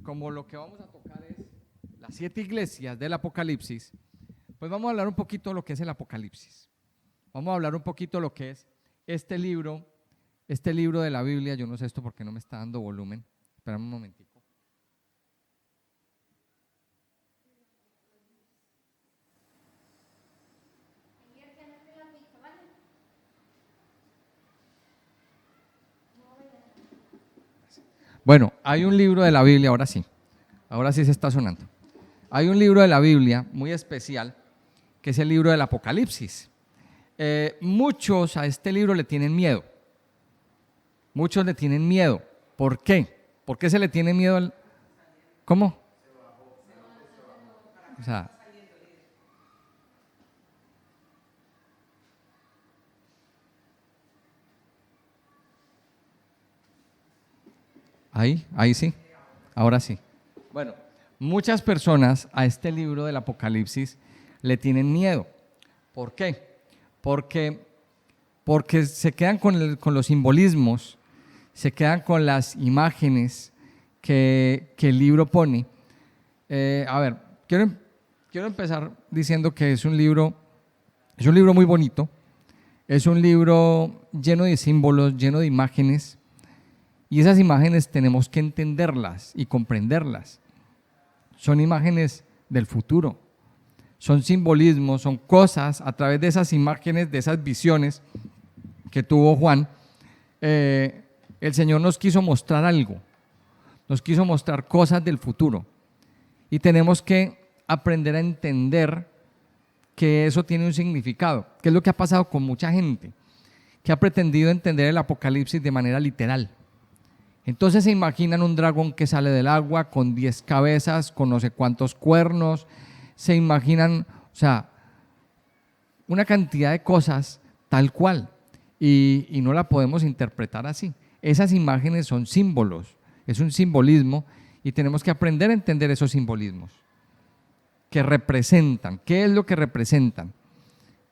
como lo que vamos a tocar es las 7 iglesias del Apocalipsis, pues vamos a hablar un poquito de lo que es el Apocalipsis. Vamos a hablar un poquito de lo que es este libro de la Biblia. Yo no sé esto porque no me está dando volumen. Espérame un momentico. Bueno, hay un libro de la Biblia, ahora sí se está sonando. Hay un libro de la Biblia muy especial, que es el libro del Apocalipsis. Muchos a este libro le tienen miedo. Muchos le tienen miedo. ¿Por qué? ¿Por qué se le tiene miedo al... ¿Cómo? O sea, ahí sí, ahora sí. Bueno, muchas personas a este libro del Apocalipsis le tienen miedo. ¿Por qué? Porque se quedan con los simbolismos, se quedan con las imágenes que el libro pone. A ver, quiero empezar diciendo que es un libro muy bonito, es un libro lleno de símbolos, lleno de imágenes, y esas imágenes tenemos que entenderlas y comprenderlas. Son imágenes del futuro, son simbolismos, son cosas a través de esas imágenes, de esas visiones que tuvo Juan. El Señor nos quiso mostrar algo, nos quiso mostrar cosas del futuro, y tenemos que aprender a entender que eso tiene un significado, que es lo que ha pasado con mucha gente que ha pretendido entender el Apocalipsis de manera literal. Entonces se imaginan un dragón que sale del agua con 10 cabezas, con no sé cuántos cuernos, se imaginan, o sea, una cantidad de cosas tal cual, y no la podemos interpretar así. Esas imágenes son símbolos, es un simbolismo, y tenemos que aprender a entender esos simbolismos que representan. ¿Qué es lo que representan?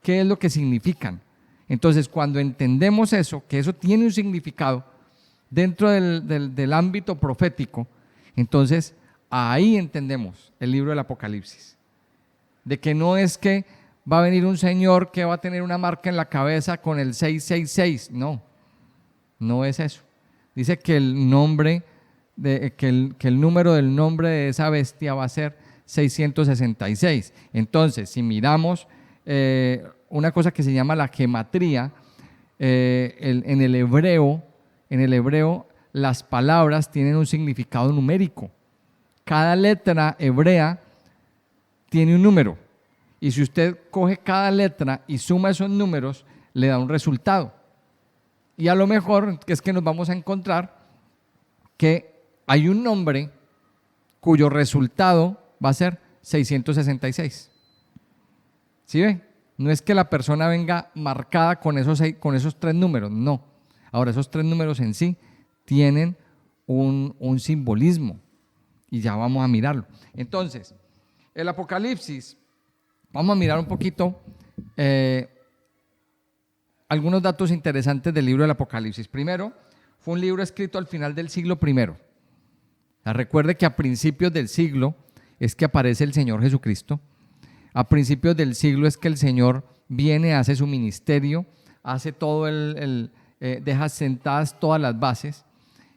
¿Qué es lo que significan? Entonces, cuando entendemos eso, que eso tiene un significado dentro del ámbito profético, entonces ahí entendemos el libro del Apocalipsis. De que no es que va a venir un señor que va a tener una marca en la cabeza con el 666, no es eso. Dice que el nombre, que el número del nombre de esa bestia va a ser 666. Entonces, si miramos una cosa que se llama la gematría, en el hebreo las palabras tienen un significado numérico. Cada letra hebrea tiene un número, y si usted coge cada letra y suma esos números, le da un resultado. Y a lo mejor es que nos vamos a encontrar que hay un nombre cuyo resultado va a ser 666. ¿Sí ve? No es que la persona venga marcada con esos 3 números, no. Ahora, esos 3 números en sí tienen un simbolismo, y ya vamos a mirarlo. Entonces, el Apocalipsis, vamos a mirar un poquito algunos datos interesantes del libro del Apocalipsis. Primero, fue un libro escrito al final del siglo I. Recuerde que a principios del siglo es que aparece el Señor Jesucristo. A principios del siglo es que el Señor viene, hace su ministerio, hace todo deja sentadas todas las bases,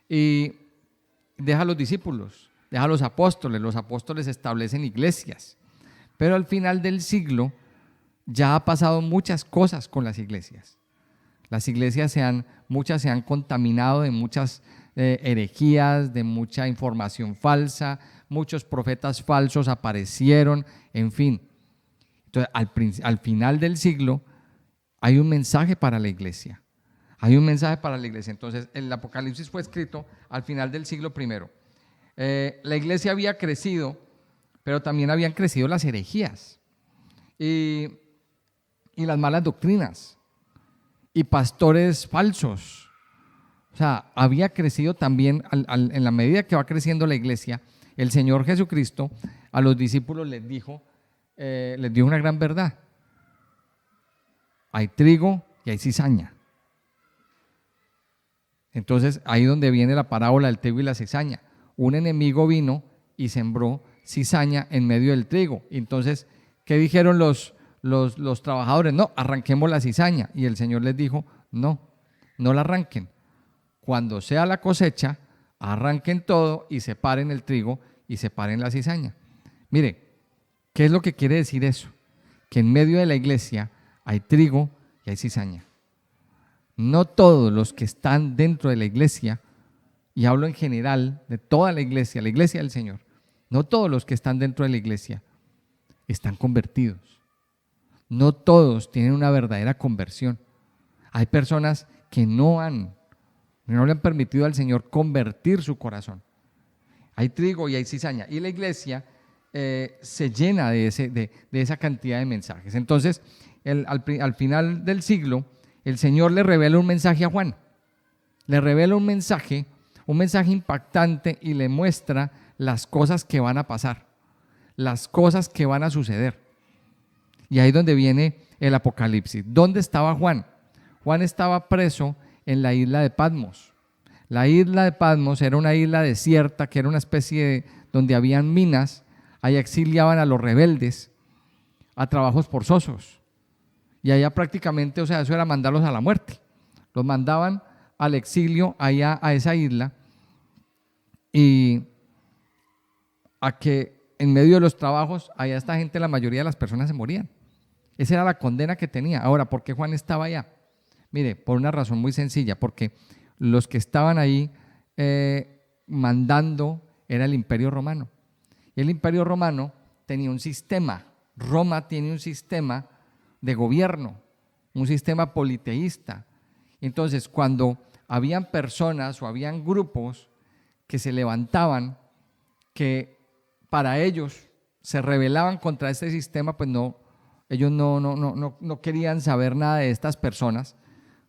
y deja a los discípulos, deja a los apóstoles establecen iglesias. Pero al final del siglo ya ha pasado muchas cosas con las iglesias. Las iglesias muchas se han contaminado de muchas herejías, de mucha información falsa, muchos profetas falsos aparecieron, en fin. Entonces, al final del siglo hay un mensaje para la iglesia. Hay un mensaje para la iglesia. Entonces, el Apocalipsis fue escrito al final del siglo I. La iglesia había crecido, pero también habían crecido las herejías y las malas doctrinas y pastores falsos. O sea, había crecido también, en la medida que va creciendo la iglesia, el Señor Jesucristo a los discípulos les dio una gran verdad. Hay trigo y hay cizaña. Entonces, ahí donde viene la parábola del trigo y la cizaña. un enemigo vino y sembró cizaña en medio del trigo. Entonces, ¿qué dijeron los trabajadores? No, arranquemos la cizaña. Y el Señor les dijo, no, no la arranquen. Cuando sea la cosecha, arranquen todo y separen el trigo y separen la cizaña. Mire, ¿qué es lo que quiere decir eso? Que en medio de la iglesia hay trigo y hay cizaña. No todos los que están dentro de la iglesia, y hablo en general de toda la iglesia del Señor, no todos los que están dentro de la iglesia están convertidos. No todos tienen una verdadera conversión. Hay personas que no le han permitido al Señor convertir su corazón. Hay trigo y hay cizaña. Y la iglesia se llena de esa cantidad de mensajes. Entonces, al final del siglo, el Señor le revela un mensaje a Juan. Le revela un mensaje impactante y le muestra las cosas que van a pasar, las cosas que van a suceder. Y ahí es donde viene el Apocalipsis. ¿Dónde estaba Juan? Juan estaba preso en la isla de Patmos. La isla de Patmos era una isla desierta, que era una especie donde habían minas. Ahí exiliaban a los rebeldes a trabajos forzosos. Y allá prácticamente, o sea, eso era mandarlos a la muerte. Los mandaban al exilio allá a esa isla y a que en medio de los trabajos, allá esta gente, la mayoría de las personas se morían. Esa era la condena que tenía. Ahora, ¿por qué Juan estaba allá? Mire, por una razón muy sencilla, porque los que estaban ahí mandando era el Imperio Romano. Y el Imperio Romano tenía un sistema, Roma tiene un sistema de gobierno, un sistema politeísta. Entonces, cuando habían personas o habían grupos que se levantaban, que para ellos se rebelaban contra este sistema, pues ellos no querían saber nada de estas personas,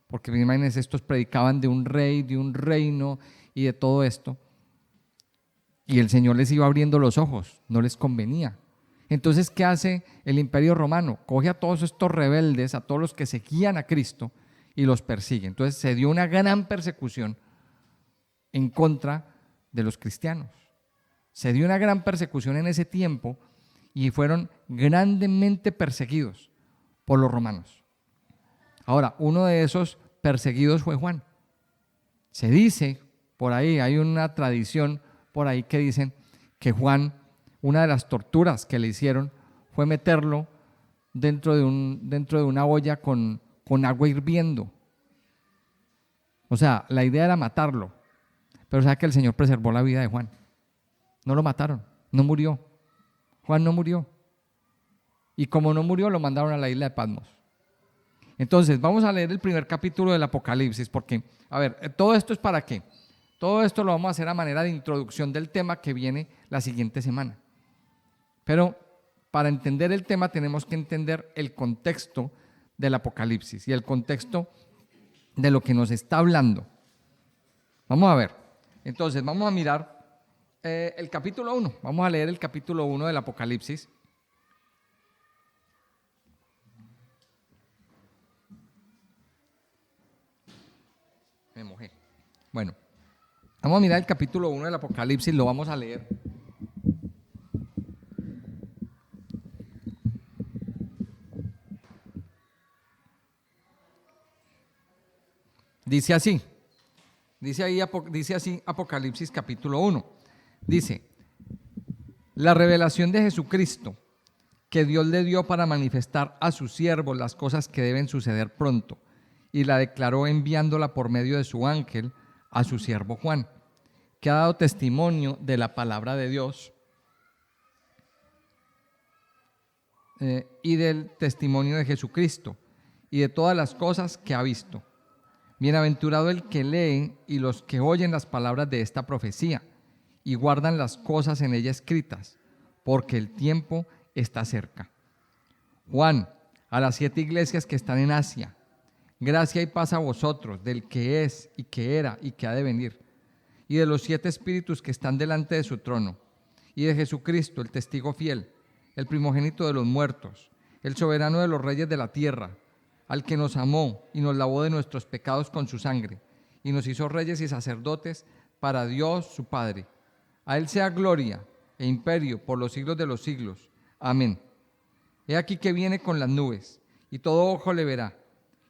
porque imagínense, estos predicaban de un rey, de un reino y de todo esto. Y el Señor les iba abriendo los ojos, no les convenía. Entonces, ¿qué hace el Imperio Romano? Coge a todos estos rebeldes, a todos los que seguían a Cristo y los persigue. Entonces se dio una gran persecución en contra de los cristianos. Se dio una gran persecución en ese tiempo y fueron grandemente perseguidos por los romanos. Ahora, uno de esos perseguidos fue Juan. Se dice, por ahí hay una tradición por ahí que dicen que Juan, una de las torturas que le hicieron fue meterlo dentro de una olla con agua hirviendo. O sea, la idea era matarlo, pero sabe que el Señor preservó la vida de Juan. No lo mataron, no murió. Juan no murió. Y como no murió, lo mandaron a la isla de Patmos. Entonces, vamos a leer el primer capítulo del Apocalipsis, porque, a ver, ¿todo esto es para qué? Todo esto lo vamos a hacer a manera de introducción del tema que viene la siguiente semana. Pero para entender el tema tenemos que entender el contexto del Apocalipsis y el contexto de lo que nos está hablando. Vamos a ver. Entonces, vamos a mirar el capítulo 1. Vamos a leer el capítulo 1 del Apocalipsis. Me mojé. Bueno, vamos a mirar el capítulo 1 del Apocalipsis, lo vamos a leer. Dice así, dice así Apocalipsis capítulo 1. Dice, la revelación de Jesucristo que Dios le dio para manifestar a sus siervos las cosas que deben suceder pronto, y la declaró enviándola por medio de su ángel a su siervo Juan, que ha dado testimonio de la palabra de Dios y del testimonio de Jesucristo y de todas las cosas que ha visto. Bienaventurado el que lee y los que oyen las palabras de esta profecía y guardan las cosas en ella escritas, porque el tiempo está cerca. Juan, a las 7 iglesias que están en Asia, gracia y paz a vosotros, del que es y que era y que ha de venir, y de los 7 espíritus que están delante de su trono, y de Jesucristo, el testigo fiel, el primogénito de los muertos, el soberano de los reyes de la tierra, al que nos amó y nos lavó de nuestros pecados con su sangre, y nos hizo reyes y sacerdotes para Dios su Padre. A Él sea gloria e imperio por los siglos de los siglos. Amén. He aquí que viene con las nubes, y todo ojo le verá,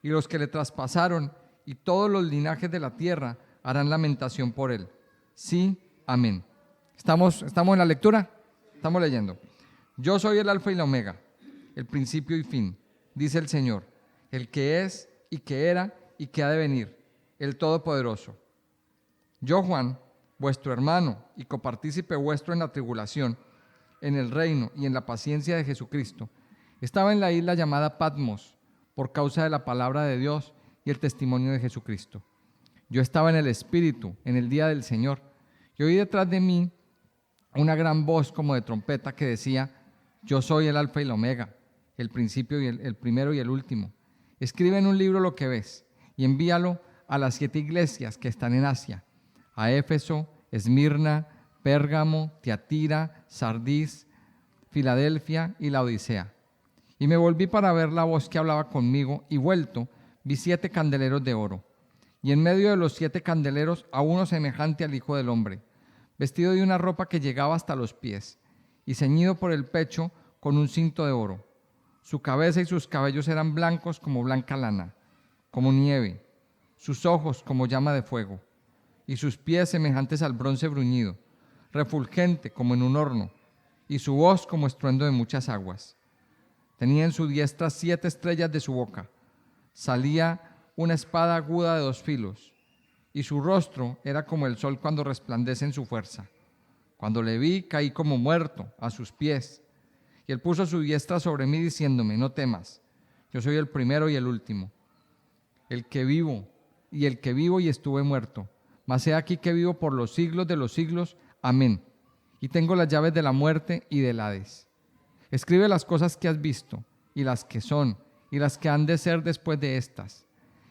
y los que le traspasaron, y todos los linajes de la tierra harán lamentación por Él. Sí, amén. ¿Estamos en la lectura? Estamos leyendo. Yo soy el Alfa y la Omega, el principio y fin, dice el Señor, el que es y que era y que ha de venir, el Todopoderoso. Yo, Juan, vuestro hermano y copartícipe vuestro en la tribulación, en el reino y en la paciencia de Jesucristo, estaba en la isla llamada Patmos por causa de la palabra de Dios y el testimonio de Jesucristo. Yo estaba en el Espíritu en el día del Señor y oí detrás de mí una gran voz como de trompeta que decía: yo soy el Alfa y la Omega, el principio y el primero y el último. Escribe en un libro lo que ves y envíalo a las 7 iglesias que están en Asia, a Éfeso, Esmirna, Pérgamo, Tiatira, Sardis, Filadelfia y Laodicea. Y me volví para ver la voz que hablaba conmigo, y vuelto vi 7 candeleros de oro, y en medio de los 7 candeleros a uno semejante al Hijo del Hombre, vestido de una ropa que llegaba hasta los pies, y ceñido por el pecho con un cinto de oro. Su cabeza y sus cabellos eran blancos como blanca lana, como nieve, sus ojos como llama de fuego, y sus pies semejantes al bronce bruñido, refulgente como en un horno, y su voz como estruendo de muchas aguas. Tenía en su diestra 7 estrellas de su boca, salía una espada aguda de 2 filos, y su rostro era como el sol cuando resplandece en su fuerza. Cuando le vi, caí como muerto a sus pies, y él puso su diestra sobre mí diciéndome: no temas, yo soy el primero y el último, el que vivo y estuve muerto, mas he aquí que vivo por los siglos de los siglos. Amén. Y tengo las llaves de la muerte y del Hades. Escribe las cosas que has visto, y las que son, y las que han de ser después de estas.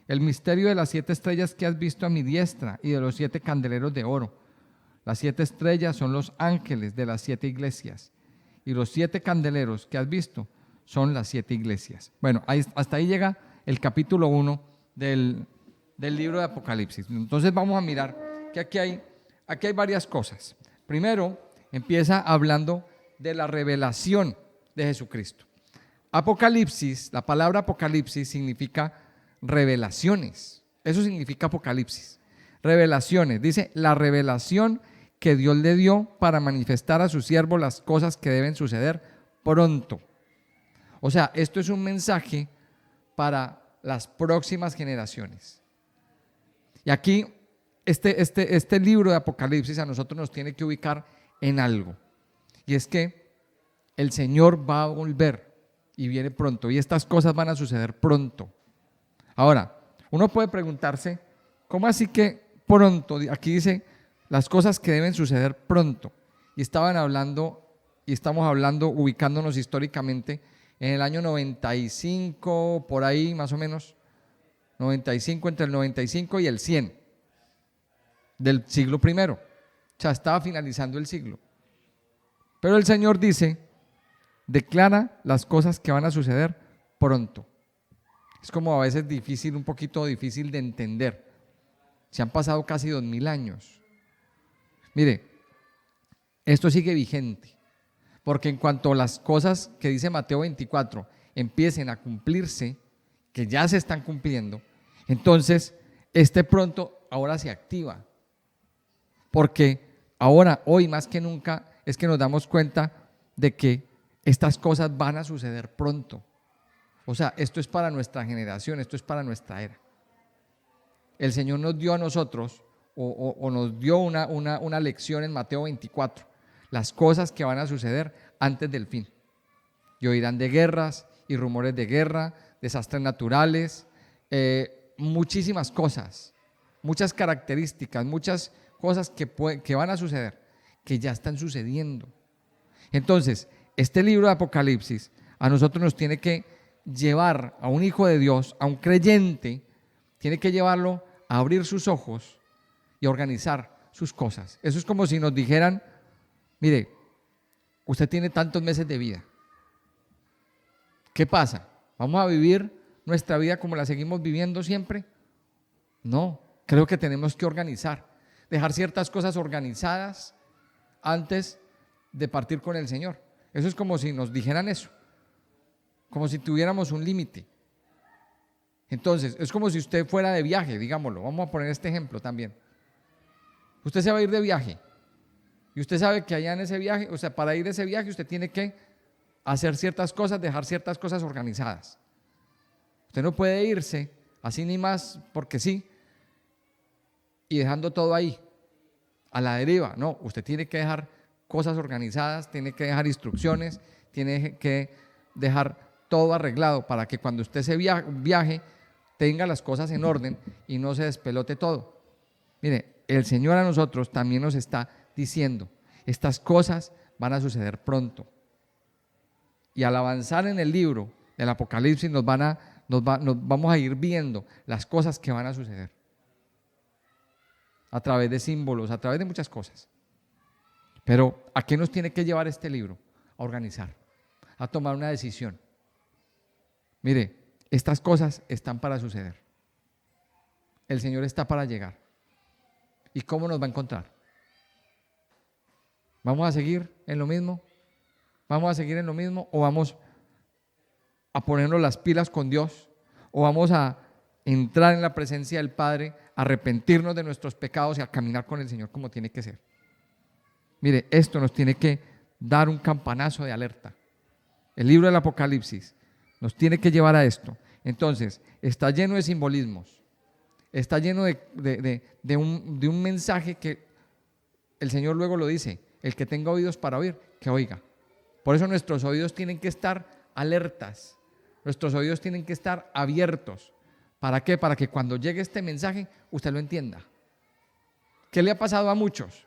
El misterio de las 7 estrellas que has visto a mi diestra, y de los 7 candeleros de oro. Las 7 estrellas son los ángeles de las 7 iglesias, y los 7 candeleros que has visto son las 7 iglesias. Bueno, hasta ahí llega el capítulo 1 del libro de Apocalipsis. Entonces vamos a mirar que aquí hay varias cosas. Primero, empieza hablando de la revelación de Jesucristo. Apocalipsis, la palabra Apocalipsis significa revelaciones. Eso significa Apocalipsis. Revelaciones. Dice, la revelación que Dios le dio para manifestar a su siervo las cosas que deben suceder pronto. O sea, esto es un mensaje para las próximas generaciones. Y aquí, este libro de Apocalipsis a nosotros nos tiene que ubicar en algo. Y es que el Señor va a volver y viene pronto. Y estas cosas van a suceder pronto. Ahora, uno puede preguntarse, ¿cómo así que pronto? Aquí dice las cosas que deben suceder pronto. Y estamos hablando, ubicándonos históricamente en el año 95, por ahí más o menos, 95, entre el 95 y el 100 del siglo primero. O sea, estaba finalizando el siglo. Pero el Señor dice, declara las cosas que van a suceder pronto. Es como a veces un poquito difícil de entender. Se han pasado casi 2000 años. Mire, esto sigue vigente, porque en cuanto las cosas que dice Mateo 24 empiecen a cumplirse, que ya se están cumpliendo, entonces este pronto ahora se activa. Porque ahora, hoy más que nunca, es que nos damos cuenta de que estas cosas van a suceder pronto. O sea, esto es para nuestra generación, esto es para nuestra era. El Señor nos dio a nosotros, o nos dio una lección en Mateo 24, las cosas que van a suceder antes del fin. Y oirán de guerras y rumores de guerra, desastres naturales, muchísimas cosas, muchas características, muchas cosas que van a suceder, que ya están sucediendo. Entonces, este libro de Apocalipsis a nosotros nos tiene que llevar a un hijo de Dios, a un creyente, tiene que llevarlo a abrir sus ojos y organizar sus cosas. Eso es como si nos dijeran, mire, usted tiene tantos meses de vida. ¿Qué pasa? ¿Vamos a vivir nuestra vida como la seguimos viviendo siempre? No, creo que tenemos que organizar, dejar ciertas cosas organizadas, antes de partir con el Señor. Eso es como si nos dijeran eso, como si tuviéramos un límite. Entonces, es como si usted fuera de viaje, digámoslo. Vamos a poner este ejemplo también. Usted se va a ir de viaje y usted sabe que allá en ese viaje, o sea, para ir a ese viaje usted tiene que hacer ciertas cosas, dejar ciertas cosas organizadas. Usted no puede irse así ni más porque sí y dejando todo ahí, a la deriva. No, usted tiene que dejar cosas organizadas, tiene que dejar instrucciones, tiene que dejar todo arreglado para que cuando usted se viaje tenga las cosas en orden y no se despelote todo. Mire, el Señor a nosotros también nos está diciendo, estas cosas van a suceder pronto. Y al avanzar en el libro del Apocalipsis nos vamos a ir viendo las cosas que van a suceder. A través de símbolos, a través de muchas cosas. Pero ¿a qué nos tiene que llevar este libro? A organizar, a tomar una decisión. Mire, estas cosas están para suceder. El Señor está para llegar. ¿Y cómo nos va a encontrar? ¿Vamos a seguir en lo mismo? ¿Vamos a seguir en lo mismo? ¿O vamos a ponernos las pilas con Dios? ¿O vamos a entrar en la presencia del Padre, arrepentirnos de nuestros pecados y a caminar con el Señor como tiene que ser? Mire, esto nos tiene que dar un campanazo de alerta. El libro del Apocalipsis nos tiene que llevar a esto. Entonces, está lleno de simbolismos, está lleno de un mensaje que el Señor luego lo dice, el que tenga oídos para oír, que oiga. Por eso nuestros oídos tienen que estar alertas, nuestros oídos tienen que estar abiertos. ¿Para qué? Para que cuando llegue este mensaje usted lo entienda. ¿Qué le ha pasado a muchos?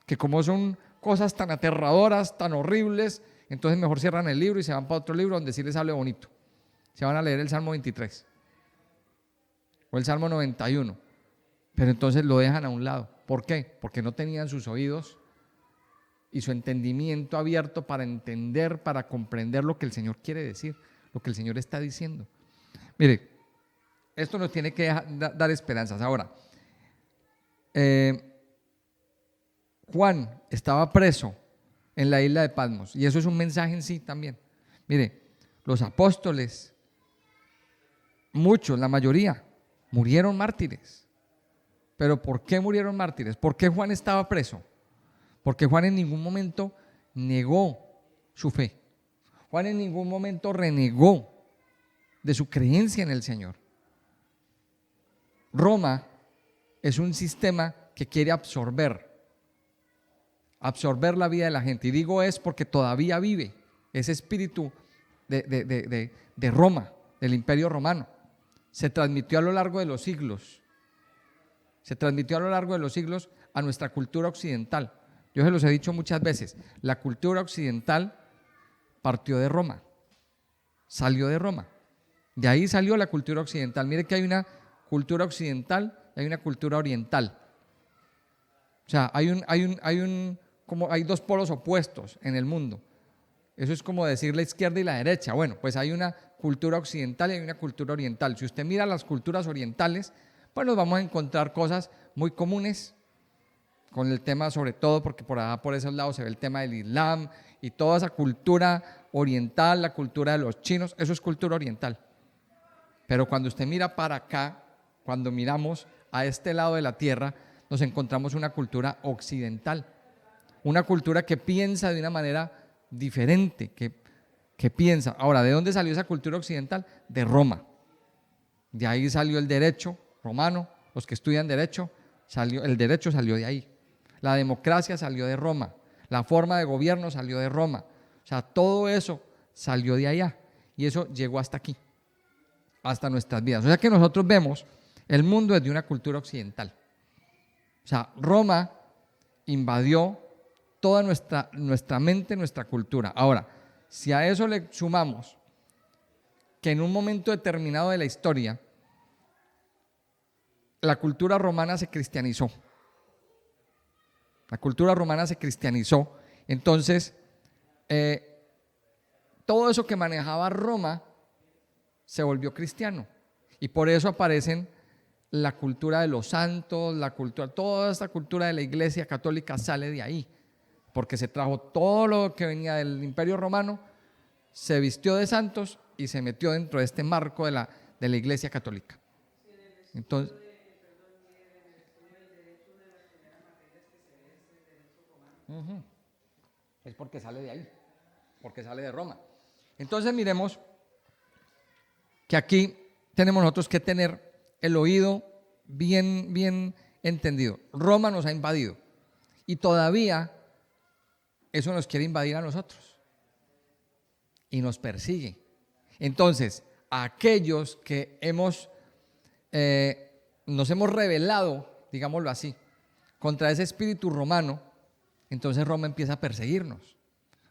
Que como son cosas tan aterradoras, tan horribles, entonces mejor cierran el libro y se van para otro libro donde sí les hable bonito. Se van a leer el Salmo 23 o el Salmo 91, pero entonces lo dejan a un lado. ¿Por qué? Porque no tenían sus oídos y su entendimiento abierto para entender, para comprender lo que el Señor quiere decir, lo que el Señor está diciendo. Mire, esto nos tiene que dar esperanzas. Ahora, Juan estaba preso en la isla de Patmos y eso es un mensaje en sí también. Mire, los apóstoles, muchos, la mayoría, murieron mártires. ¿Pero por qué murieron mártires? ¿Por qué Juan estaba preso? Porque Juan en ningún momento negó su fe. Juan en ningún momento renegó de su creencia en el Señor. Roma es un sistema que quiere absorber la vida de la gente. Y digo es porque todavía vive ese espíritu de Roma, del Imperio Romano. Se transmitió a lo largo de los siglos. Se transmitió a lo largo de los siglos a nuestra cultura occidental. Yo se los he dicho muchas veces, la cultura occidental partió de Roma, salió de Roma. De ahí salió la cultura occidental. Mire que hay una cultura occidental y hay una cultura oriental. O sea, hay dos polos opuestos en el mundo. Eso es como decir la izquierda y la derecha. Bueno, pues hay una cultura occidental y hay una cultura oriental. Si usted mira las culturas orientales, pues nos vamos a encontrar cosas muy comunes con el tema, sobre todo porque por esos lados se ve el tema del Islam y toda esa cultura oriental, la cultura de los chinos, eso es cultura oriental. Pero cuando usted mira para acá, cuando miramos a este lado de la tierra, nos encontramos una cultura occidental, una cultura que piensa de una manera diferente, que piensa. Ahora, ¿de dónde salió esa cultura occidental? De Roma. De ahí salió el derecho romano, los que estudian derecho, el derecho salió de ahí. La democracia salió de Roma, la forma de gobierno salió de Roma. O sea, todo eso salió de allá y eso llegó hasta aquí, hasta nuestras vidas. O sea que nosotros vemos el mundo desde una cultura occidental. O sea, Roma invadió toda nuestra mente, nuestra cultura. Ahora, si a eso le sumamos que en un momento determinado de la historia, la cultura romana se cristianizó. La cultura romana se cristianizó. Entonces, todo eso que manejaba Roma se volvió cristiano. Y por eso aparecen la cultura de los santos, toda esta cultura de la Iglesia católica sale de ahí. porque se trajo todo lo que venía del Imperio Romano, se vistió de santos y se metió dentro de este marco de la Iglesia Católica. Entonces, es porque sale de ahí, porque sale de Roma. Entonces miremos que aquí tenemos nosotros que tener el oído bien entendido. Roma nos ha invadido y todavía eso nos quiere invadir a nosotros y nos persigue. Entonces, a aquellos que nos hemos rebelado, digámoslo así, contra ese espíritu romano, entonces Roma empieza a perseguirnos.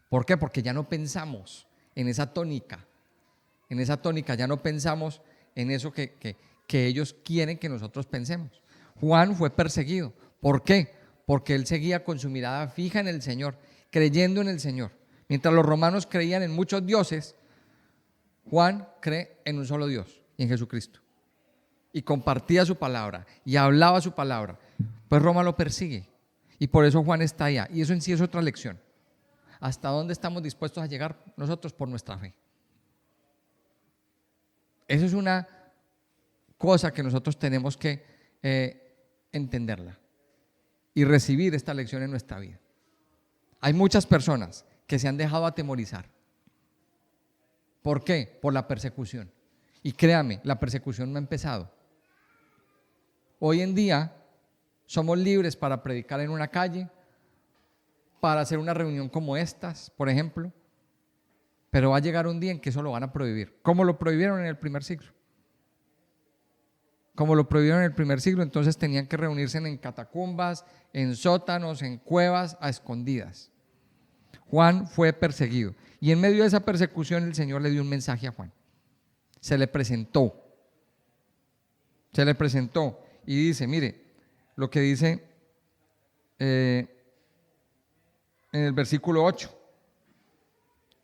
¿Por qué? Porque ya no pensamos en esa tónica. En esa tónica ya no pensamos en eso que ellos quieren que nosotros pensemos. Juan fue perseguido. ¿Por qué? Porque él seguía con su mirada fija en el Señor, creyendo en el Señor. Mientras los romanos creían en muchos dioses, Juan cree en un solo Dios, y en Jesucristo. Y compartía su palabra, y hablaba su palabra. Pues Roma lo persigue, y por eso Juan está allá. Y eso en sí es otra lección. ¿Hasta dónde estamos dispuestos a llegar nosotros por nuestra fe? Eso es una cosa que nosotros tenemos que entenderla y recibir esta lección en nuestra vida. Hay muchas personas que se han dejado atemorizar. ¿Por qué? Por la persecución. Y créame, la persecución no ha empezado. Hoy en día somos libres para predicar en una calle, para hacer una reunión como estas, por ejemplo, pero va a llegar un día en que eso lo van a prohibir, como lo prohibieron en el primer siglo. Como lo prohibieron en el primer siglo, entonces tenían que reunirse en catacumbas, en sótanos, en cuevas, a escondidas. Juan fue perseguido y en medio de esa persecución el Señor le dio un mensaje a Juan. Se le presentó y dice, mire, lo que dice en el versículo 8.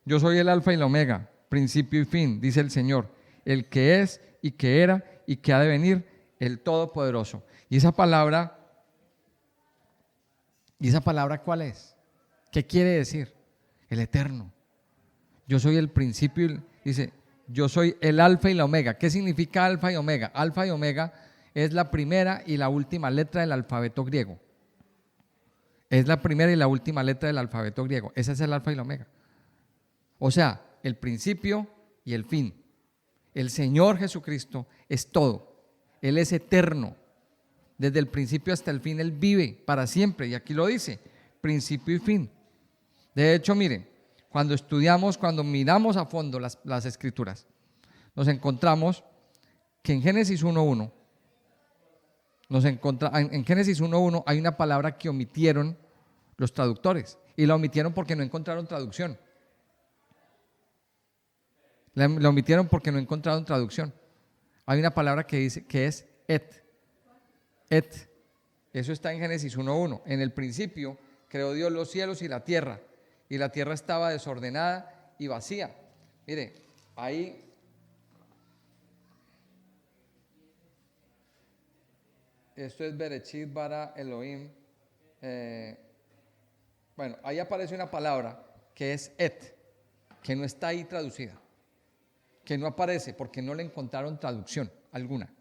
Yo soy el alfa y la omega, principio y fin, dice el Señor, el que es y que era y que ha de venir, el Todopoderoso. Y esa palabra ¿cuál es? ¿Qué quiere decir? El eterno. Yo soy el principio, dice, yo soy el alfa y la omega. ¿Qué significa alfa y omega? Alfa y omega es la primera y la última letra del alfabeto griego. Es la primera y la última letra del alfabeto griego. Ese es el alfa y la omega. O sea, el principio y el fin. El Señor Jesucristo es todo. Él es eterno. Desde el principio hasta el fin Él vive para siempre. Y aquí lo dice, principio y fin. De hecho, miren, cuando miramos a fondo las Escrituras, nos encontramos que en Génesis 1.1, en Génesis 1.1 hay una palabra que omitieron los traductores. Y la omitieron porque no encontraron traducción. La omitieron porque no encontraron traducción. Hay una palabra que dice que es et. Et. Eso está en Génesis 1.1. En el principio creó Dios los cielos y la tierra estaba desordenada y vacía. Mire, ahí esto es Bereshit bara Elohim. Bueno, ahí aparece una palabra que es et, que no está ahí traducida. Que no aparece porque no le encontraron traducción alguna.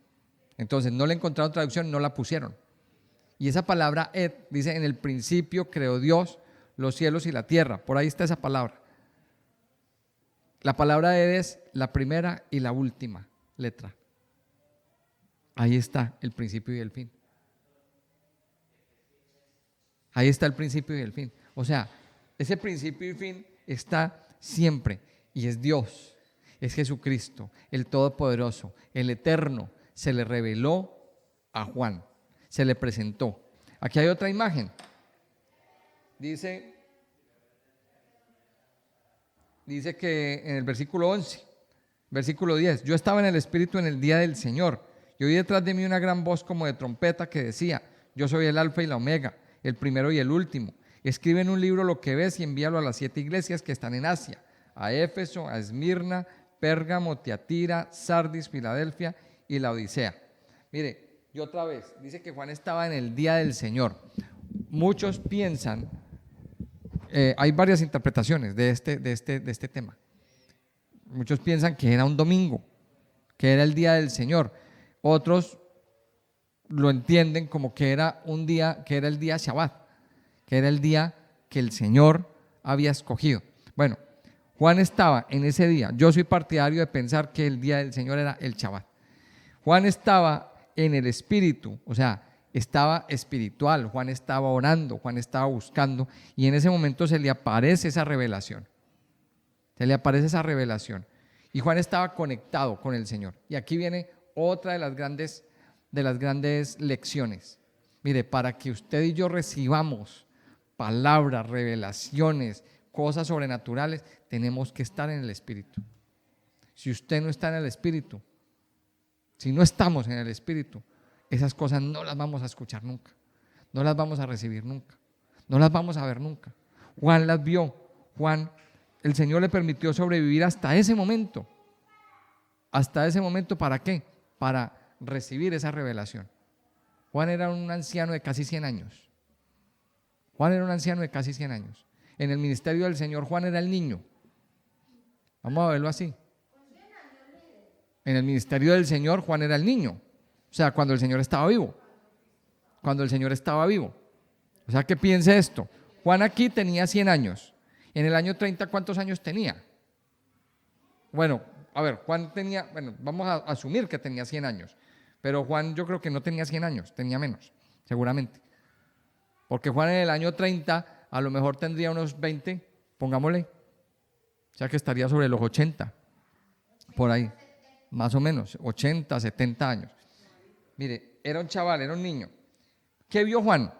Entonces no le encontraron traducción, no la pusieron. Y esa palabra et dice, en el principio creó Dios los cielos y la tierra. Por ahí está esa palabra. La palabra et es la primera y la última letra. Ahí está el principio y el fin. Ahí está el principio y el fin. O sea, ese principio y fin está siempre y es Dios. Es Jesucristo, el Todopoderoso, el Eterno. Se le reveló a Juan, se le presentó. Aquí hay otra imagen. Dice que en el versículo 11, versículo 10, yo estaba en el Espíritu en el día del Señor y oí detrás de mí una gran voz como de trompeta que decía, yo soy el alfa y la omega, el primero y el último. Escribe en un libro lo que ves y envíalo a las 7 iglesias que están en Asia, a Éfeso, a Esmirna, Pérgamo, Tiatira, Sardis, Filadelfia y la Odisea. Mire, y otra vez, dice que Juan estaba en el día del Señor. Muchos piensan hay varias interpretaciones de este tema. Muchos piensan que era un domingo, que era el día del Señor. Otros lo entienden como que era un día, que era el día Shabbat, que era el día que el Señor había escogido. Bueno, Juan estaba en ese día. Yo soy partidario de pensar que el día del Señor era el Shabbat. Juan estaba en el espíritu, o sea, estaba espiritual. Juan estaba orando, Juan estaba buscando, y en ese momento se le aparece esa revelación. Se le aparece esa revelación. Y Juan estaba conectado con el Señor. Y aquí viene otra de las grandes lecciones. Mire, para que usted y yo recibamos palabras, revelaciones, cosas sobrenaturales, tenemos que estar en el Espíritu. Si usted no está en el Espíritu, si no estamos en el Espíritu, esas cosas no las vamos a escuchar nunca, no las vamos a recibir nunca, no las vamos a ver nunca. Juan las vio. Juan, el Señor le permitió sobrevivir hasta ese momento. ¿Hasta ese momento para qué? Para recibir esa revelación. Juan era un anciano de casi 100 años. Juan era un anciano de casi 100 años. En el ministerio del Señor, Juan era el niño. Vamos a verlo así. En el ministerio del Señor, Juan era el niño. O sea, cuando el Señor estaba vivo. Cuando el Señor estaba vivo. O sea, que piense esto. Juan aquí tenía 100 años. En el año 30, ¿cuántos años tenía? Bueno, a ver, Juan tenía, bueno, vamos a asumir que tenía 100 años. Pero Juan yo creo que no tenía 100 años, tenía menos, seguramente. Porque Juan en el año 30 a lo mejor tendría unos 20, pongámosle. O sea que estaría sobre los 80, por ahí, más o menos, 80, 70 años. Mire, era un chaval, era un niño. ¿Qué vio Juan?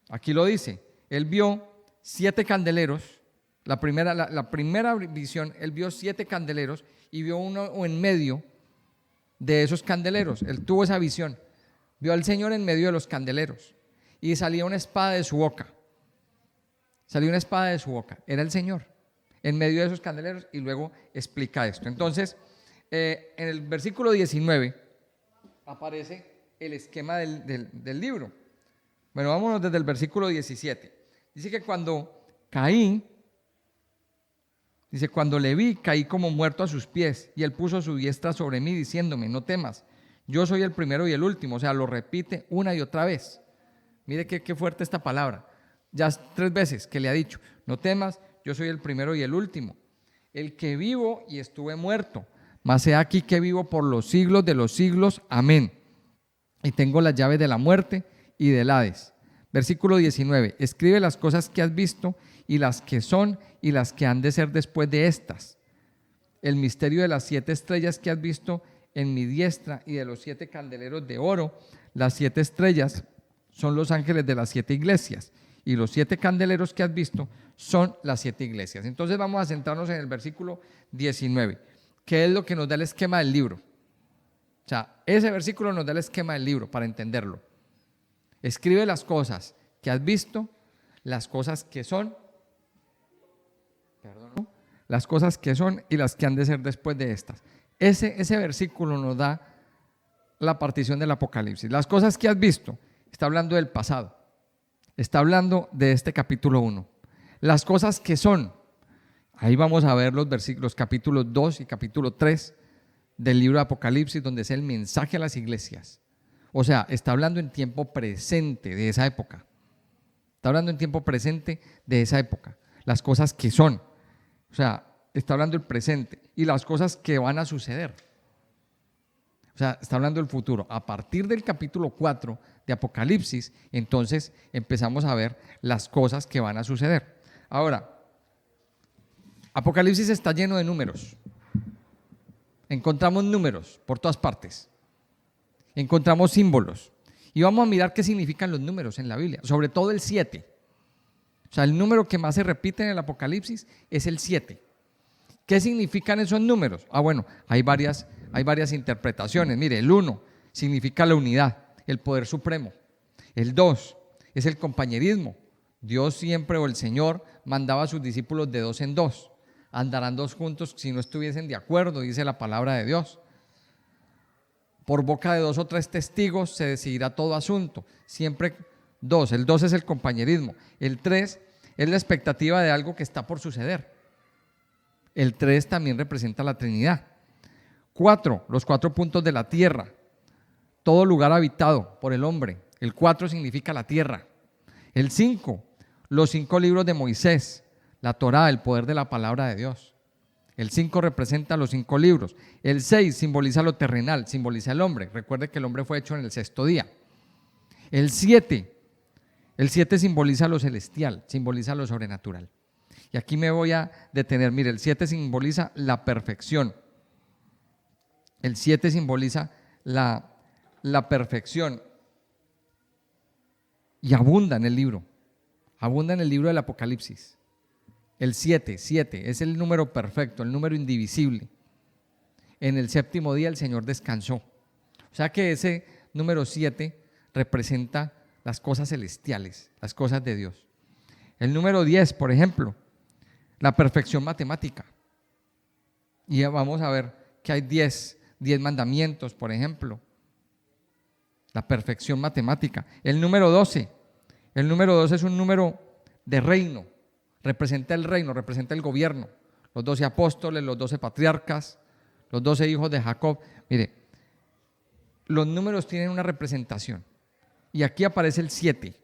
Aquí lo dice. Él vio 7 candeleros. La primera visión, él vio 7 candeleros y vio uno en medio de esos candeleros. Él tuvo esa visión. Vio al Señor en medio de los candeleros y salía una espada de su boca. Salió una espada de su boca. Era el Señor en medio de esos candeleros, y luego explica esto. Entonces, en el versículo 19 aparece el esquema del libro. Bueno, vámonos desde el versículo 17. Dice que cuando caí, dice, cuando le vi, caí como muerto a sus pies, y él puso su diestra sobre mí, diciéndome, no temas, yo soy el primero y el último. O sea, lo repite una y otra vez. Mire qué fuerte esta palabra. Ya 3 veces que le ha dicho, no temas, yo soy el primero y el último, el que vivo y estuve muerto, mas he aquí que vivo por los siglos de los siglos, amén. Y tengo las llaves de la muerte y del Hades. Versículo 19, escribe las cosas que has visto y las que son y las que han de ser después de estas. El misterio de las 7 estrellas que has visto en mi diestra y de los 7 candeleros de oro. Las 7 estrellas son los ángeles de las 7 iglesias, y los 7 candeleros que has visto son las 7 iglesias. Entonces vamos a centrarnos en el versículo 19, que es lo que nos da el esquema del libro. O sea, ese versículo nos da el esquema del libro para entenderlo. Escribe las cosas que has visto, las cosas que son, las cosas que son y las que han de ser después de estas. Ese versículo nos da la partición del Apocalipsis. Las cosas que has visto, está hablando del pasado. Está hablando de este capítulo 1. Las cosas que son, ahí vamos a ver los capítulos 2 y capítulo 3 del libro de Apocalipsis, donde es el mensaje a las iglesias. O sea, está hablando en tiempo presente de esa época. Está hablando en tiempo presente de esa época. Las cosas que son. O sea, está hablando del presente y las cosas que van a suceder. O sea, está hablando del futuro. A partir del capítulo 4 de Apocalipsis, entonces empezamos a ver las cosas que van a suceder. Ahora, Apocalipsis está lleno de números. Encontramos números por todas partes. Encontramos símbolos. Y vamos a mirar qué significan los números en la Biblia, sobre todo el 7. O sea, el número que más se repite en el Apocalipsis es el 7. ¿Qué significan esos números? Bueno, hay varias interpretaciones. Mire, el 1 significa la unidad, el poder supremo. El 2 es el compañerismo. Dios siempre, o el Señor, mandaba a sus discípulos de 2 en 2. Andarán 2 juntos si no estuviesen de acuerdo, dice la palabra de Dios. Por boca de 2 o 3 testigos se decidirá todo asunto. Siempre 2. El 2 es el compañerismo. El 3 es la expectativa de algo que está por suceder. El 3 también representa la Trinidad. 4, los 4 puntos de la tierra, todo lugar habitado por el hombre. El 4 significa la tierra. El 5, los 5 libros de Moisés, la Torá, el poder de la palabra de Dios. El 5 representa los 5 libros. El 6 simboliza lo terrenal, simboliza el hombre. Recuerde que el hombre fue hecho en el 6º día. El 7 simboliza lo celestial, simboliza lo sobrenatural. Y aquí me voy a detener. Mire, el 7 simboliza la perfección. El 7 simboliza la perfección. Y abunda en el libro del Apocalipsis. El 7 es el número perfecto, el número indivisible. En el 7º día el Señor descansó. O sea que ese número 7 representa las cosas celestiales, las cosas de Dios. El número 10, por ejemplo, la perfección matemática. Y vamos a ver que hay 10 mandamientos, por ejemplo. La perfección matemática. El número 12 es un número de reino. Representa el reino, representa el gobierno. Los 12 apóstoles, los 12 patriarcas, los 12 hijos de Jacob. Mire, los números tienen una representación. Y aquí aparece el 7.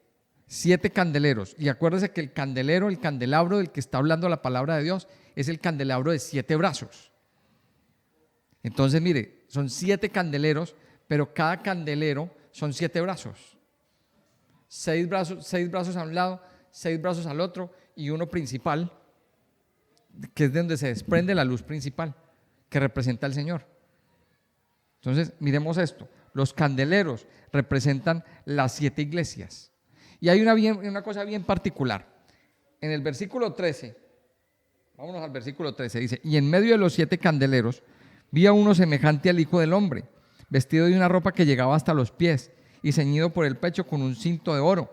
7 candeleros. Y acuérdese que el candelabro del que está hablando la palabra de Dios, es el candelabro de 7 brazos. Entonces, mire, son 7 candeleros, pero cada candelero son 7 brazos. 6 brazos a un lado, 6 brazos al otro y uno principal, que es de donde se desprende la luz principal, que representa al Señor. Entonces, miremos esto. Los candeleros representan las 7 iglesias. Y hay una cosa bien particular. En el versículo 13, vámonos al versículo 13, dice: y en medio de los 7 candeleros vi a uno semejante al Hijo del Hombre, vestido de una ropa que llegaba hasta los pies y ceñido por el pecho con un cinto de oro.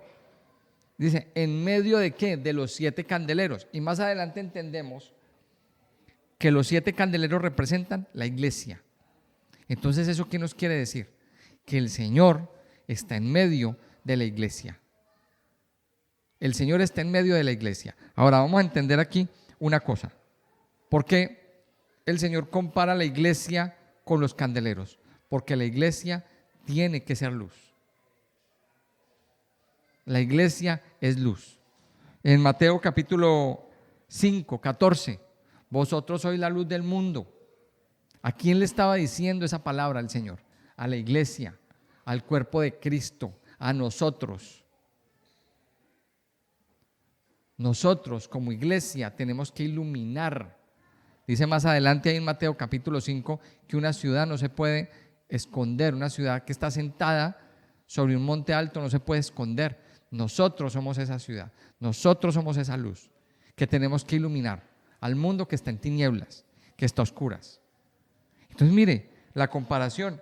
Dice, ¿en medio de qué? De los 7 candeleros. Y más adelante entendemos que los 7 candeleros representan la iglesia. Entonces, ¿eso qué nos quiere decir? Que el Señor está en medio de la iglesia. El Señor está en medio de la iglesia. Ahora vamos a entender aquí una cosa. ¿Por qué el Señor compara la iglesia con los candeleros? Porque la iglesia tiene que ser luz. La iglesia es luz. En Mateo capítulo 5, 14, vosotros sois la luz del mundo. ¿A quién le estaba diciendo esa palabra al Señor? A la iglesia, al cuerpo de Cristo, a nosotros. Nosotros como iglesia tenemos que iluminar. Dice más adelante ahí en Mateo capítulo 5 que una ciudad no se puede esconder, una ciudad que está sentada sobre un monte alto no se puede esconder. Nosotros somos esa ciudad, nosotros somos esa luz que tenemos que iluminar al mundo que está en tinieblas, que está a oscuras. Entonces mire, la comparación,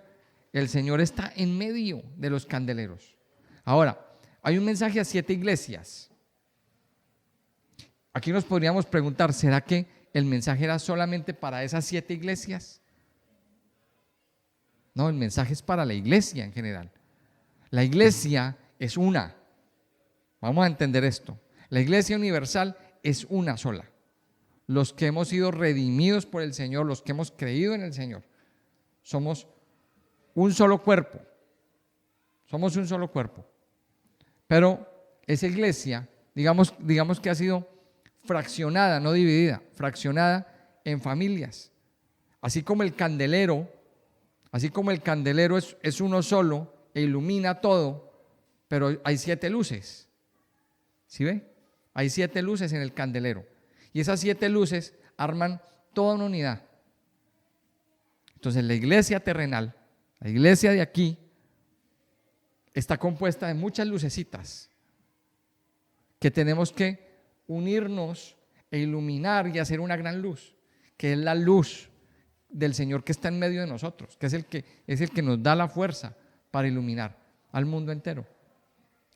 el Señor está en medio de los candeleros. Ahora, hay un mensaje a 7 iglesias. Aquí nos podríamos preguntar, ¿será que el mensaje era solamente para esas 7 iglesias? No, el mensaje es para la iglesia en general. La iglesia es una. Vamos a entender esto. La iglesia universal es una sola. Los que hemos sido redimidos por el Señor, los que hemos creído en el Señor, somos un solo cuerpo. Somos un solo cuerpo. Pero esa iglesia, digamos que ha sido fraccionada, no dividida, fraccionada en familias. Así como el candelero es uno solo e ilumina todo, pero hay 7 luces. ¿Sí ve? Hay 7 luces en el candelero. Y esas 7 luces arman toda una unidad. Entonces la iglesia terrenal, la iglesia de aquí, está compuesta de muchas lucecitas que tenemos que unirnos e iluminar y hacer una gran luz, que es la luz del Señor que está en medio de nosotros, que es el que nos da la fuerza para iluminar al mundo entero.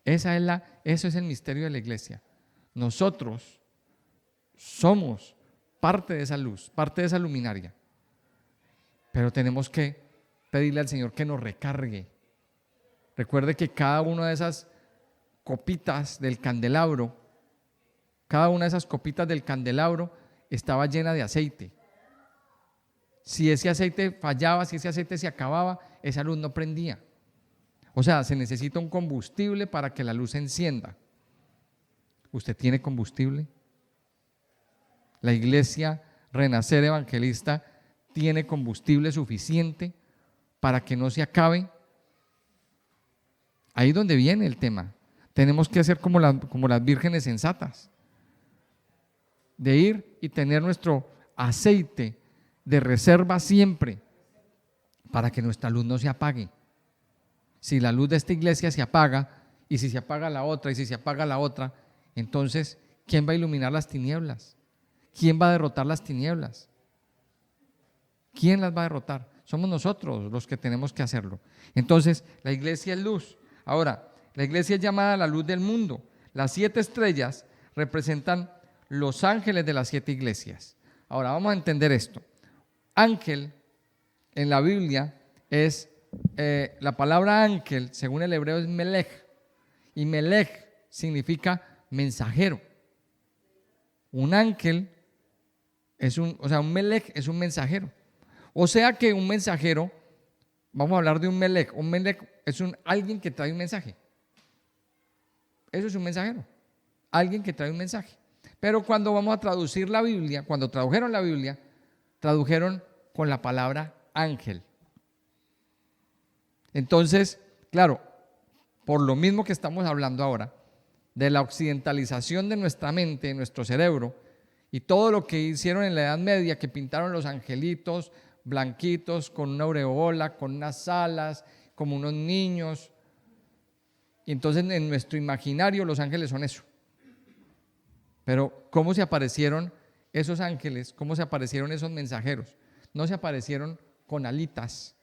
Eso es el misterio de la iglesia. Nosotros somos parte de esa luz, parte de esa luminaria. Pero tenemos que pedirle al Señor que nos recargue. Recuerde que cada una de esas copitas del candelabro cada una de esas copitas del candelabro estaba llena de aceite. Si ese aceite fallaba, si ese aceite se acababa, esa luz no prendía. O sea, se necesita un combustible para que la luz se encienda. ¿Usted tiene combustible? La iglesia Renacer Evangelista tiene combustible suficiente para que no se acabe. Ahí es donde viene el tema. Tenemos que hacer como las vírgenes sensatas, de ir y tener nuestro aceite de reserva siempre para que nuestra luz no se apague. Si la luz de esta iglesia se apaga, y si se apaga la otra, y si se apaga la otra, entonces, ¿quién va a iluminar las tinieblas? ¿Quién va a derrotar las tinieblas? ¿Quién las va a derrotar? Somos nosotros los que tenemos que hacerlo. Entonces, la iglesia es luz. Ahora, la iglesia es llamada la luz del mundo. Las 7 estrellas representan los ángeles de las 7 iglesias. Ahora, vamos a entender esto. Ángel en la Biblia es, la palabra ángel, según el hebreo, es melech. Y melech significa mensajero. Un ángel un melech es un mensajero. O sea que un mensajero, vamos a hablar de un melech es alguien que trae un mensaje. Eso es un mensajero, alguien que trae un mensaje. Pero cuando vamos a traducir la Biblia, cuando tradujeron la Biblia, tradujeron con la palabra ángel. Entonces, claro, por lo mismo que estamos hablando ahora, de la occidentalización de nuestra mente, de nuestro cerebro, y todo lo que hicieron en la Edad Media, que pintaron los angelitos blanquitos con una aureola, con unas alas, como unos niños. Y entonces en nuestro imaginario los ángeles son eso. Pero ¿cómo se aparecieron esos ángeles? ¿Cómo se aparecieron esos mensajeros? No se aparecieron con alitas.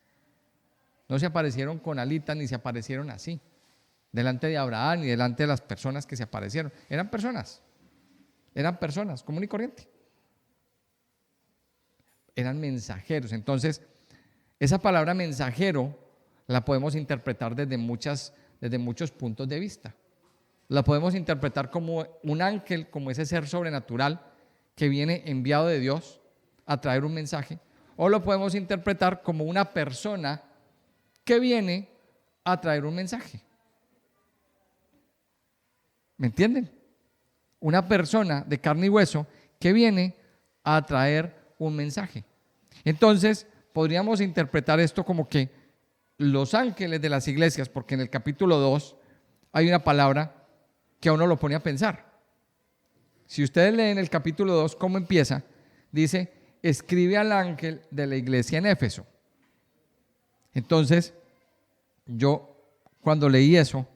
No se aparecieron con alitas ni se aparecieron así, delante de Abraham ni delante de las personas que se aparecieron. Eran personas común y corriente. Eran mensajeros. Entonces, esa palabra mensajero la podemos interpretar desde muchos puntos de vista. La podemos interpretar como un ángel, como ese ser sobrenatural que viene enviado de Dios a traer un mensaje, o lo podemos interpretar como una persona que viene a traer un mensaje. ¿Me entienden? Una persona de carne y hueso que viene a traer un mensaje. Entonces, podríamos interpretar esto como que los ángeles de las iglesias, porque en el capítulo 2 hay una palabra que a uno lo pone a pensar. Si ustedes leen el capítulo 2, ¿cómo empieza? Dice, escribe al ángel de la iglesia en Éfeso. Entonces, yo cuando leí eso,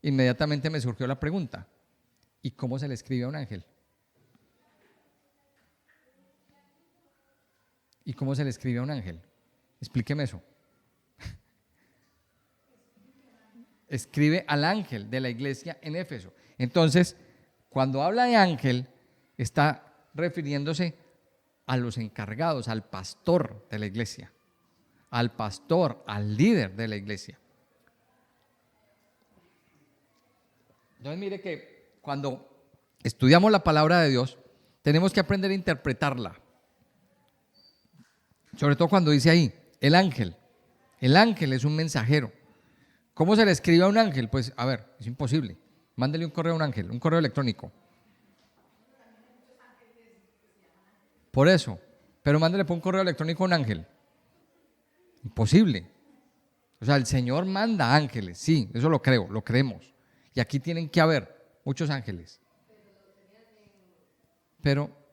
inmediatamente me surgió la pregunta, ¿y cómo se le escribe a un ángel? ¿Y cómo se le escribe a un ángel? Explíqueme eso. Escribe al ángel de la iglesia en Éfeso. Entonces, cuando habla de ángel, está refiriéndose a los encargados, al pastor de la iglesia, al pastor, al líder de la iglesia. Entonces, mire que cuando estudiamos la palabra de Dios, tenemos que aprender a interpretarla. Sobre todo cuando dice ahí, el ángel. El ángel es un mensajero. ¿Cómo se le escribe a un ángel? Pues, a ver, es imposible. Mándele un correo a un ángel, un correo electrónico. Por eso. Pero mándele un correo electrónico a un ángel. Imposible. O sea, el Señor manda ángeles. Sí, eso lo creo, lo creemos. Y aquí tienen que haber muchos ángeles. Pero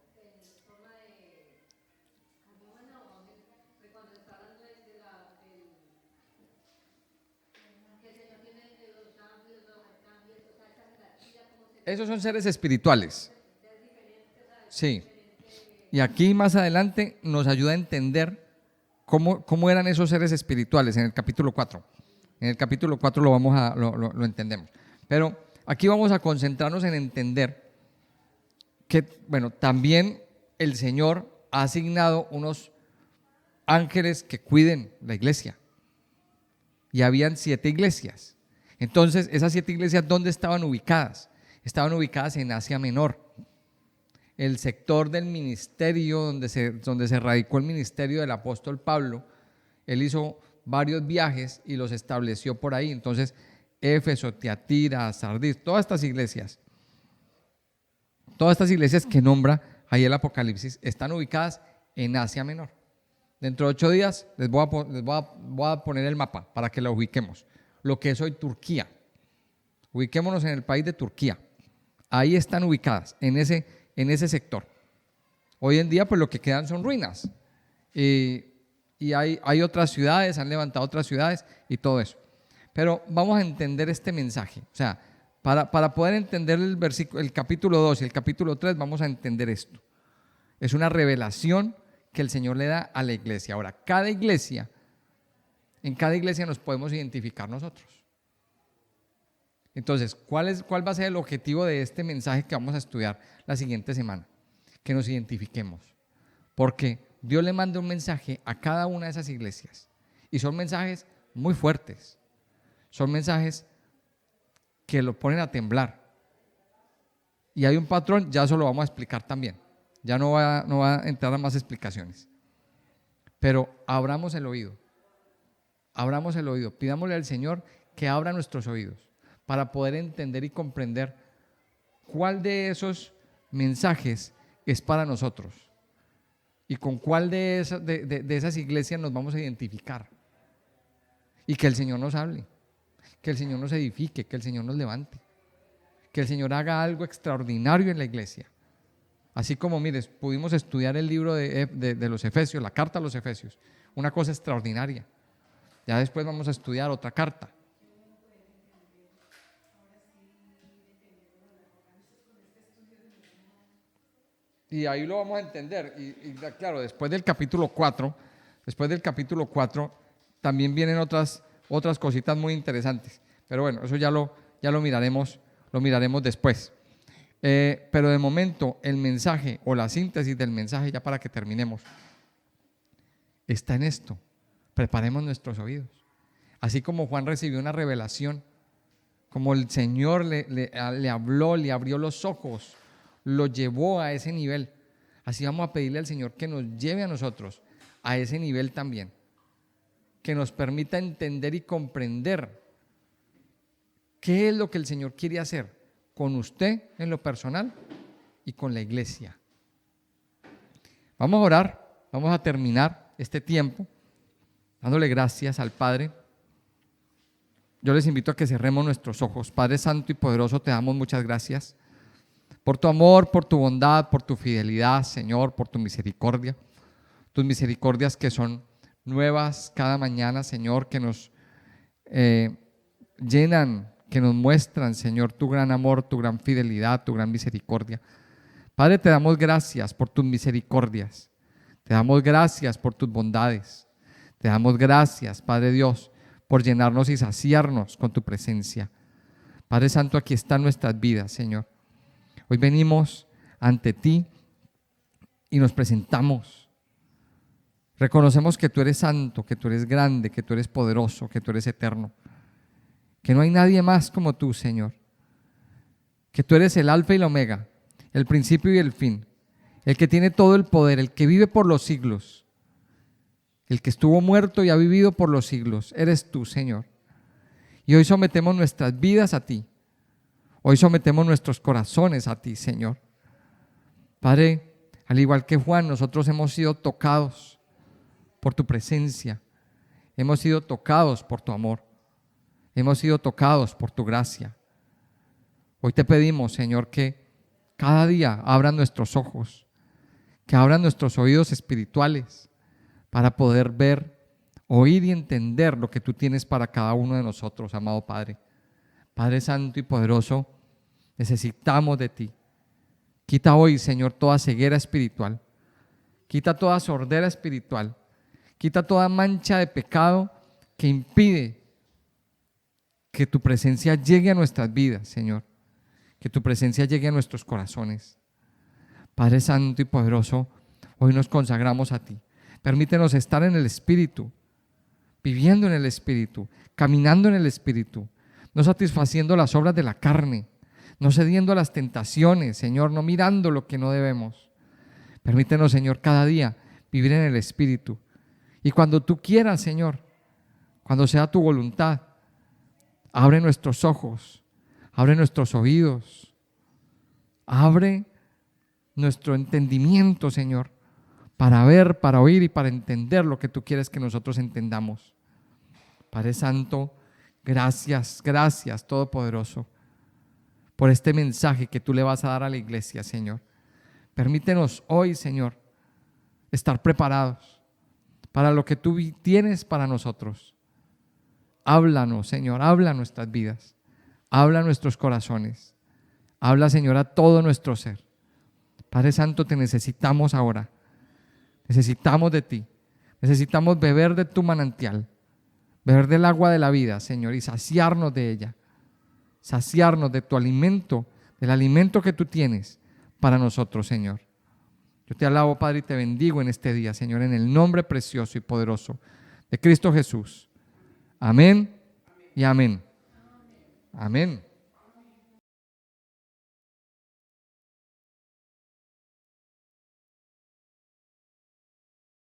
esos son seres espirituales. Sí. Y aquí más adelante nos ayuda a entender cómo eran esos seres espirituales en el capítulo 4. En el capítulo 4 lo entendemos. Pero aquí vamos a concentrarnos en entender que, bueno, también el Señor ha asignado unos ángeles que cuiden la iglesia. Y habían 7 iglesias. Entonces, esas 7 iglesias, ¿dónde estaban ubicadas? Estaban ubicadas en Asia Menor. el sector del ministerio donde se radicó el ministerio del apóstol Pablo. Él hizo varios viajes y los estableció por ahí. Entonces, Éfeso, Tiatira, Sardis, todas estas iglesias que nombra ahí el Apocalipsis están ubicadas en Asia Menor. Dentro de 8 días les voy a poner el mapa para que lo ubiquemos. Lo que es hoy Turquía. Ubiquémonos en el país de Turquía. Ahí están ubicadas, en ese sector. Hoy en día pues lo que quedan son ruinas. Y hay otras ciudades, han levantado otras ciudades y todo eso. Pero vamos a entender este mensaje. O sea, para poder entender el capítulo 2 y el capítulo 3, vamos a entender esto. Es una revelación que el Señor le da a la iglesia. Ahora, en cada iglesia nos podemos identificar nosotros. Entonces, ¿cuál va a ser el objetivo de este mensaje que vamos a estudiar la siguiente semana? Que nos identifiquemos. Porque Dios le manda un mensaje a cada una de esas iglesias. Y son mensajes muy fuertes. Son mensajes que lo ponen a temblar. Y hay un patrón, ya eso lo vamos a explicar también. Ya no va a entrar a más explicaciones. Pero abramos el oído. Pidámosle al Señor que abra nuestros oídos para poder entender y comprender cuál de esos mensajes es para nosotros y con cuál de esas iglesias nos vamos a identificar. Y que el Señor nos hable, que el Señor nos edifique, que el Señor nos levante, que el Señor haga algo extraordinario en la iglesia. Así como, mires, pudimos estudiar el libro de los Efesios, la carta a los Efesios, una cosa extraordinaria. Ya después vamos a estudiar otra carta. Y ahí lo vamos a entender. Y claro, después del capítulo 4, también vienen otras cositas muy interesantes. Pero bueno, eso ya lo miraremos después. Pero de momento el mensaje o la síntesis del mensaje, ya para que terminemos, está en esto. Preparemos nuestros oídos. Así como Juan recibió una revelación, como el Señor le habló, le abrió los ojos, lo llevó a ese nivel. Así vamos a pedirle al Señor que nos lleve a nosotros a ese nivel también. Que nos permita entender y comprender qué es lo que el Señor quiere hacer con usted en lo personal y con la iglesia. Vamos a orar, vamos a terminar este tiempo dándole gracias al Padre. Yo les invito a que cerremos nuestros ojos. Padre Santo y Poderoso, te damos muchas gracias por tu amor, por tu bondad, por tu fidelidad, Señor, por tu misericordia. Tus misericordias que son nuevas cada mañana, Señor, que nos llenan, que nos muestran, Señor, tu gran amor, tu gran fidelidad, tu gran misericordia. Padre, te damos gracias por tus misericordias. Te damos gracias por tus bondades. Te damos gracias, Padre Dios, por llenarnos y saciarnos con tu presencia. Padre Santo, aquí están nuestras vidas, Señor. Hoy venimos ante ti y nos presentamos. Reconocemos que tú eres santo, que tú eres grande, que tú eres poderoso, que tú eres eterno. Que no hay nadie más como tú, Señor. Que tú eres el alfa y el omega, el principio y el fin, el que tiene todo el poder, el que vive por los siglos, el que estuvo muerto y ha vivido por los siglos. Eres tú, Señor. Y hoy sometemos nuestras vidas a ti. Hoy sometemos nuestros corazones a ti, Señor. Padre, al igual que Juan, nosotros hemos sido tocados por tu presencia. Hemos sido tocados por tu amor. Hemos sido tocados por tu gracia. Hoy te pedimos, Señor, que cada día abran nuestros ojos, que abran nuestros oídos espirituales para poder ver, oír y entender lo que tú tienes para cada uno de nosotros, amado Padre. Padre Santo y Poderoso, necesitamos de ti. Quita hoy, Señor, toda ceguera espiritual. Quita toda sordera espiritual. Quita toda mancha de pecado que impide que tu presencia llegue a nuestras vidas, Señor. Que tu presencia llegue a nuestros corazones. Padre Santo y Poderoso, hoy nos consagramos a ti. Permítenos estar en el Espíritu, viviendo en el Espíritu, caminando en el Espíritu, no satisfaciendo las obras de la carne, no cediendo a las tentaciones, Señor, no mirando lo que no debemos. Permítenos, Señor, cada día vivir en el Espíritu. Y cuando tú quieras, Señor, cuando sea tu voluntad, abre nuestros ojos, abre nuestros oídos, abre nuestro entendimiento, Señor, para ver, para oír y para entender lo que tú quieres que nosotros entendamos. Padre Santo, gracias, gracias, Todopoderoso, por este mensaje que tú le vas a dar a la iglesia, Señor. Permítenos hoy, Señor, estar preparados para lo que tú tienes para nosotros. Háblanos, Señor, habla nuestras vidas, habla nuestros corazones, habla, Señor, a todo nuestro ser. Padre Santo, te necesitamos ahora, necesitamos de ti, necesitamos beber de tu manantial, beber del agua de la vida, Señor, y saciarnos de ella, saciarnos de tu alimento, del alimento que tú tienes para nosotros, Señor. Yo te alabo, Padre, y te bendigo en este día, Señor, en el nombre precioso y poderoso de Cristo Jesús. Amén y amén. Amén.